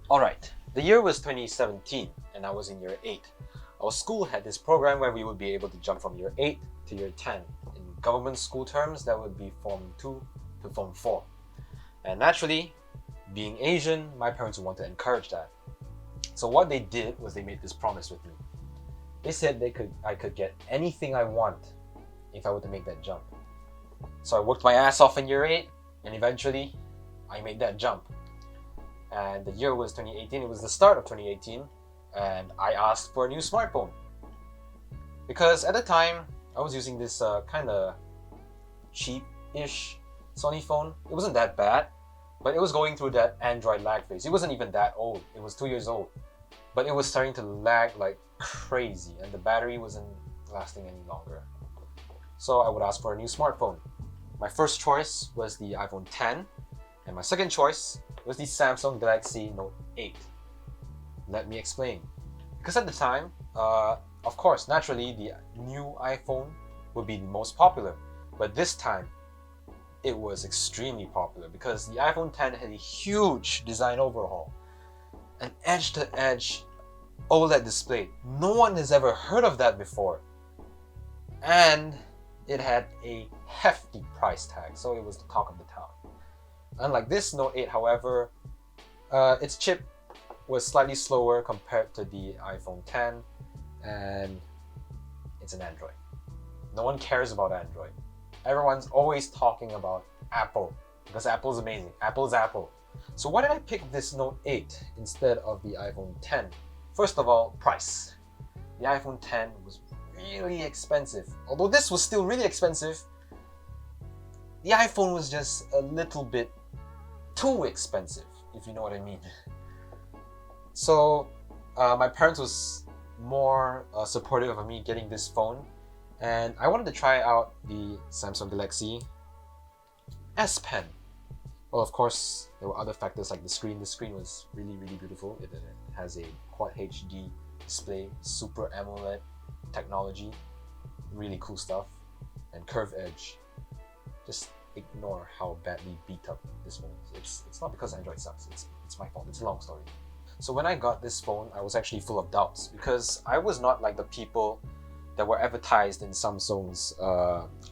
Alright, the year was 2017 and I was in year 8. Our school had this program where we would be able to jump from year 8 to year 10. In government school terms, that would be Form 2 to Form 4. And naturally, being Asian, my parents would want to encourage that. So what they did was they made this promise with me. They said I could get anything I want if I were to make that jump. So I worked my ass off in year 8 and eventually I made that jump. And the year was 2018, it was the start of 2018, and I asked for a new smartphone. Because at the time, I was using this kind of cheap-ish Sony phone. It wasn't that bad, but it was going through that Android lag phase. It wasn't even that old, it was 2 years old. But it was starting to lag like crazy, and the battery wasn't lasting any longer. So I would ask for a new smartphone. My first choice was the iPhone X, and my second choice was the Samsung Galaxy Note 8. Let me explain. Because at the time, of course, naturally, the new iPhone would be the most popular. But this time, it was extremely popular because the iPhone X had a huge design overhaul. An edge-to-edge OLED display. No one has ever heard of that before. And it had a hefty price tag, so it was the talk of the town. Unlike this Note 8, however, its chip was slightly slower compared to the iPhone X, and it's an Android. No one cares about Android. Everyone's always talking about Apple, because Apple's amazing. Apple's Apple. So why did I pick this Note 8 instead of the iPhone X? First of all, price. The iPhone X was really expensive. Although this was still really expensive, the iPhone was just a little bit too expensive, if you know what I mean. So my parents was more supportive of me getting this phone, and I wanted to try out the Samsung Galaxy S Pen. Well, of course, there were other factors like the screen. The screen was really, really beautiful. It has a Quad HD display, Super AMOLED technology, really cool stuff, and curved edge. Just ignore how badly beat up this phone is. It's not because Android sucks, it's my fault. It's a long story. So when I got this phone, I was actually full of doubts because I was not like the people that were advertised in Samsung's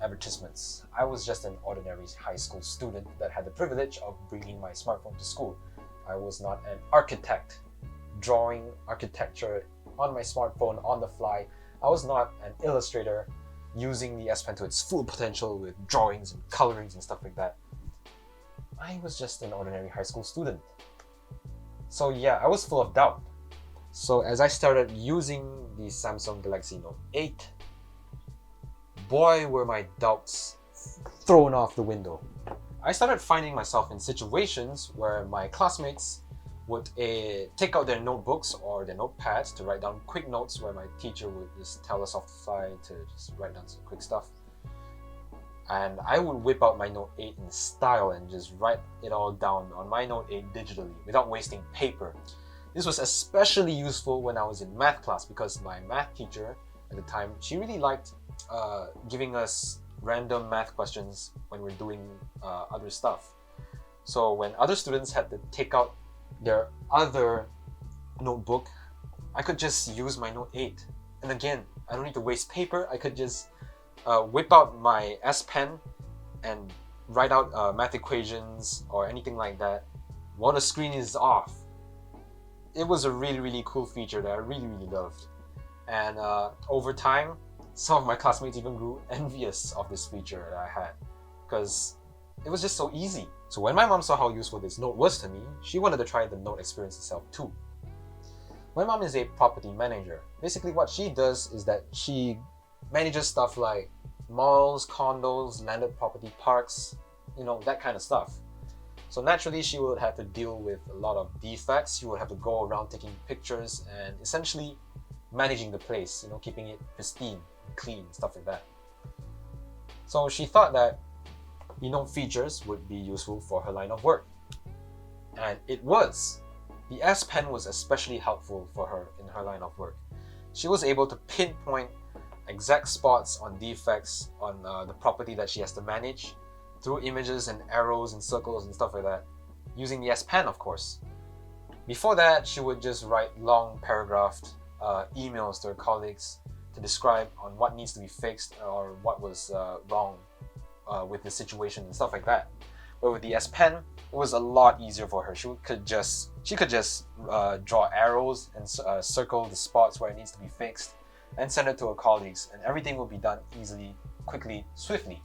advertisements. I was just an ordinary high school student that had the privilege of bringing my smartphone to school. I was not an architect drawing architecture on my smartphone on the fly. I was not an illustrator using the S Pen to its full potential with drawings and colorings and stuff like that. I was just an ordinary high school student. So yeah, I was full of doubt. So as I started using the Samsung Galaxy Note 8, boy were my doubts thrown off the window. I started finding myself in situations where my classmates would take out their notebooks or their notepads to write down quick notes where my teacher would just tell us off the fly to just write down some quick stuff. And I would whip out my Note 8 in style and just write it all down on my Note 8 digitally without wasting paper. This was especially useful when I was in math class because my math teacher at the time, she really liked giving us random math questions when we're doing other stuff. So when other students had to take out their other notebook, I could just use my Note 8. And again, I don't need to waste paper. I could just whip out my S Pen and write out math equations or anything like that while the screen is off. It was a really, really cool feature that I really, really loved. And over time, some of my classmates even grew envious of this feature that I had because it was just so easy. So when my mom saw how useful this Note was to me, she wanted to try the Note experience itself too. My mom is a property manager. Basically what she does is that she manages stuff like malls, condos, landed property parks, that kind of stuff. So naturally she would have to deal with a lot of defects. She would have to go around taking pictures and essentially managing the place, keeping it pristine, clean, stuff like that. So she thought that features would be useful for her line of work. And it was. The S Pen was especially helpful for her in her line of work. She was able to pinpoint exact spots on defects on the property that she has to manage through images and arrows and circles and stuff like that, using the S Pen, of course. Before that, she would just write long paragraphed emails to her colleagues to describe on what needs to be fixed or what was wrong with the situation and stuff like that. But with the S Pen, it was a lot easier for her. She could just draw arrows and circle the spots where it needs to be fixed and send it to her colleagues, and everything will be done easily, quickly, swiftly.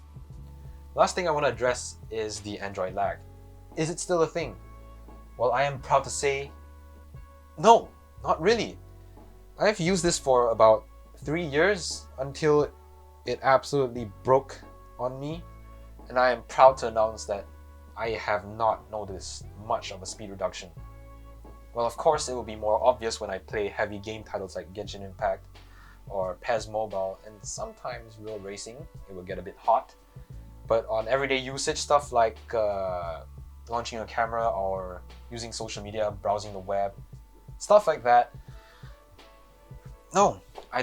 Last thing I want to address is the Android lag. Is it still a thing? Well, I am proud to say, no, not really. I've used this for about 3 years until it absolutely broke on me, and I am proud to announce that I have not noticed much of a speed reduction. Well, of course, it will be more obvious when I play heavy game titles like Genshin Impact or PES Mobile, and sometimes real racing, it will get a bit hot. But on everyday usage stuff like launching a camera or using social media, browsing the web, stuff like that, no, I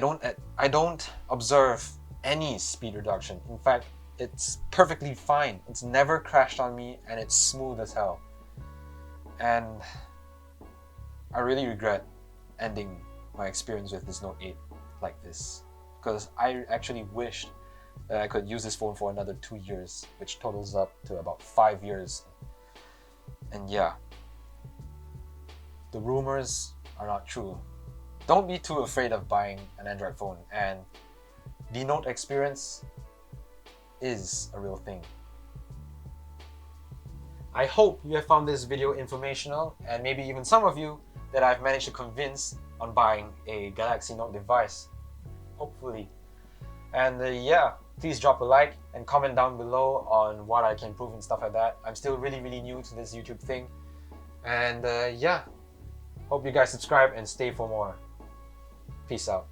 don't observe any speed reduction. In fact, it's perfectly fine. It's never crashed on me, and it's smooth as hell. And I really regret ending my experience with this Note 8 like this, because I actually wished that I could use this phone for another 2 years, which totals up to about 5 years. And yeah, the rumors are not true. Don't be too afraid of buying an Android phone, and the Note experience is a real thing. I hope you have found this video informational, and maybe even some of you that I've managed to convince on buying a Galaxy Note device. Hopefully. And yeah, please drop a like and comment down below on what I can improve and stuff like that. I'm still really new to this YouTube thing. And yeah, hope you guys subscribe and stay for more. Peace out.